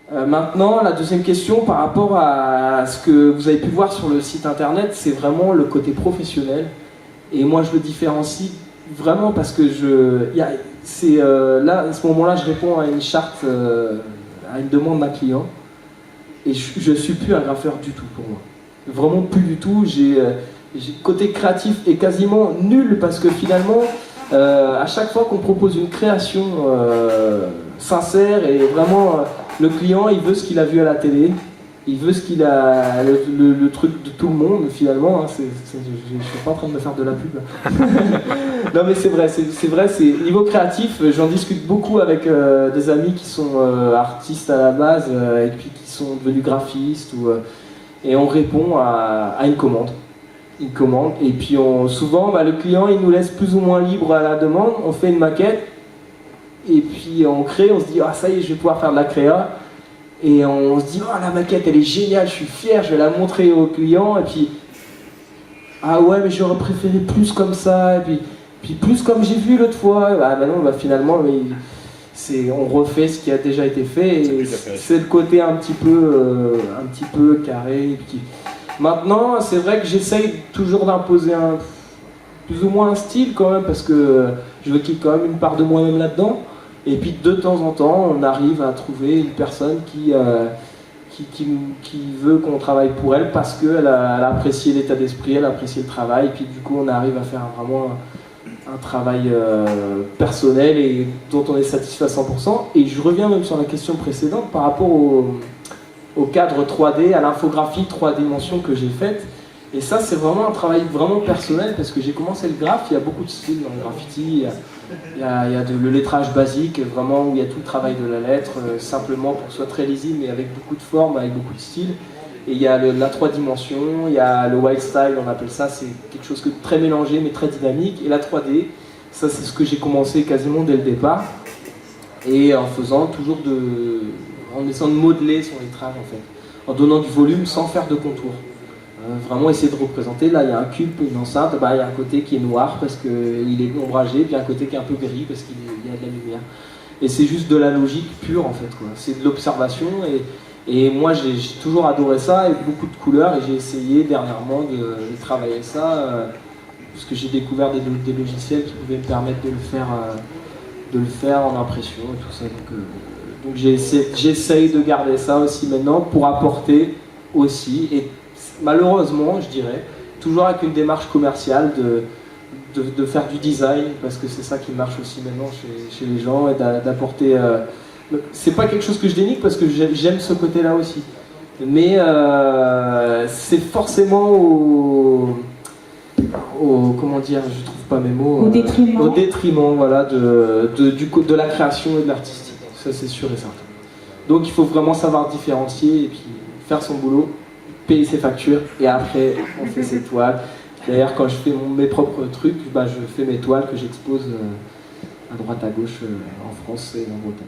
Maintenant, la deuxième question par rapport à ce que vous avez pu voir sur le site internet, c'est vraiment le côté professionnel. Et moi, je le différencie vraiment parce que là, à ce moment-là, je réponds à une charte, à une demande d'un client. Et je suis plus un graffeur du tout pour moi. Vraiment plus du tout. Côté créatif est quasiment nul parce que finalement, à chaque fois qu'on propose une création sincère et vraiment le client il veut ce qu'il a vu à la télé, il veut ce qu'il a le truc de tout le monde finalement. Je suis pas en train de me faire de la pub. Non mais c'est vrai, c'est niveau créatif. J'en discute beaucoup avec des amis qui sont artistes à la base et puis qui sont devenus graphistes et on répond à une commande. Et puis souvent le client il nous laisse plus ou moins libre à la demande, on fait une maquette et puis on crée, on se dit ah ça y est je vais pouvoir faire de la créa et on se dit oh la maquette elle est géniale, je suis fier, je vais la montrer au client et puis ah ouais mais j'aurais préféré plus comme ça et puis plus comme j'ai vu l'autre fois, non finalement on refait ce qui a déjà été fait et c'est le côté un petit peu carré et puis, maintenant, c'est vrai que j'essaye toujours d'imposer plus ou moins un style quand même, parce que je veux qu'il y ait quand même une part de moi-même là-dedans. Et puis de temps en temps, on arrive à trouver une personne qui veut qu'on travaille pour elle parce qu'elle a apprécié l'état d'esprit, elle a apprécié le travail. Et puis du coup, on arrive à faire vraiment un travail personnel et dont on est satisfait à 100%. Et je reviens même sur la question précédente par rapport au cadre 3D, à l'infographie 3 dimensions que j'ai faite. Et ça, c'est vraiment un travail vraiment personnel parce que j'ai commencé le graphe, il y a beaucoup de styles dans le graffiti. Il y a le lettrage basique, vraiment où il y a tout le travail de la lettre, simplement pour que ce soit très lisible, mais avec beaucoup de formes, avec beaucoup de styles. Et il y a la 3 dimensions, il y a le white style, on appelle ça, c'est quelque chose de très mélangé mais très dynamique. Et la 3D, ça c'est ce que j'ai commencé quasiment dès le départ. Et en faisant toujours en essayant de modeler son lettrage en fait, en donnant du volume sans faire de contour. Vraiment essayer de représenter, là il y a un cube, une enceinte, il y a un côté qui est noir parce qu'il est ombragé, puis un côté qui est un peu gris parce qu'il y a de la lumière. Et c'est juste de la logique pure en fait, quoi. C'est de l'observation et moi j'ai toujours adoré ça avec beaucoup de couleurs et j'ai essayé dernièrement de travailler ça parce que j'ai découvert des logiciels qui pouvaient me permettre de le faire en impression et tout ça. Donc j'essaye de garder ça aussi maintenant pour apporter aussi, et malheureusement je dirais, toujours avec une démarche commerciale de faire du design, parce que c'est ça qui marche aussi maintenant chez les gens, et d'apporter... c'est pas quelque chose que je dénigre parce que j'aime ce côté-là aussi. Mais c'est forcément comment dire, je trouve pas mes mots... Au détriment. Au détriment, voilà, de la création et de l'artistique. Ça c'est sûr et certain. Donc il faut vraiment savoir différencier et puis faire son boulot, payer ses factures et après on fait ses toiles. D'ailleurs quand je fais mes propres trucs, je fais mes toiles que j'expose à droite à gauche en France et en Bretagne.